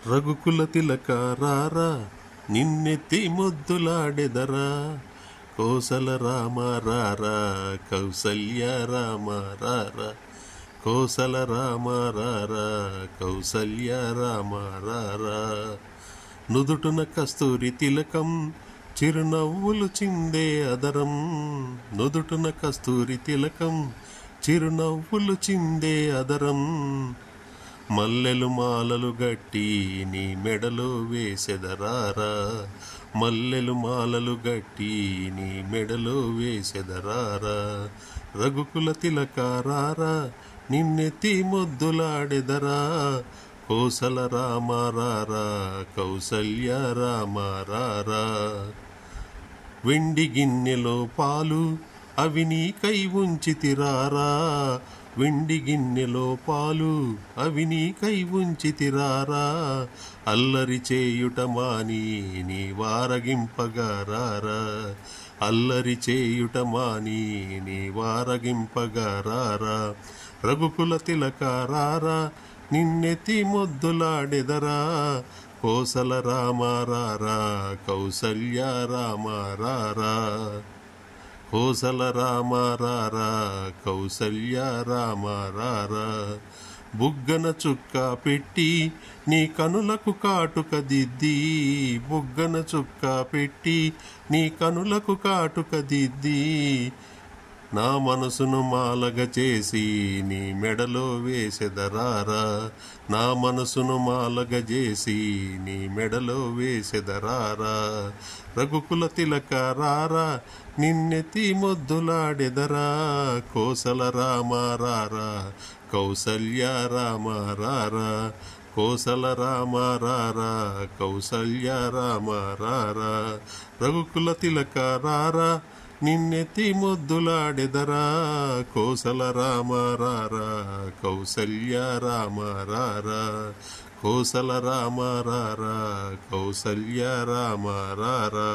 రఘుకుల తిలక రారా నిన్నెత్తి ముద్దులాడెదరా కోసల రామ రారా కౌసల్య రామ రారా కోసల రామ రారా కౌసల్య రామ రారా నుదుటున కస్తూరి తిలకం చిరునవ్వులు చిందే అదరం నుదుటున కస్తూరి తిలకం చిరునవ్వులు చిందే అదరం మల్లెలు మాలలు గట్టి నీ మెడలో వేసెదరారా మల్లెలు మాలలు గట్టి నీ మెడలో వేసెదరారా రఘుకుల తిలక రారా నిన్నెత్తి ముద్దులాడెదరా కోసల రామ రారా కౌసల్య రామ రారా వెండి గిన్నెలో పాలు అవి నీకై ఉంచితిరారా వెండి గిన్నెలో పాలు అవి నీకై ఉంచితిరారా అల్లరి చేయుట మాని నీ వారగింపగారారా అల్లరి చేయుట మాని నీ వారగింపగారారా రఘుకుల తిలక రారా నిన్నెత్తి ముద్దులాడెదరా కోసల రామ రారా కౌసల్య రామ రారా కోసల రామ రారా కౌసల్య రామ రారా బుగ్గన చుక్క పెట్టి నీ కనులకు కాటుక దిద్ది బుగ్గన చుక్క పెట్టి నీ కనులకు కాటుక దిద్ది నా మనసును మాలగ చేసి నీ మెడలో వేసెదరారా నా మనసును మాలగ చేసి నీ మెడలో వేసెదరారా రఘుకుల తిలక రారా నిన్నెత్తి ముద్దులాడెదరా కోసల రామ రారా కౌసల్య రామ రారా కోసల రామ రారా కౌసల్య రామ రారా రఘుకుల తిలక రారా నిన్నెత్తి ముద్దులాడెదరా కోసల రామ రారా కౌసల్య రామ రారా కోసల రామ రారా కౌసల్య రామ రారా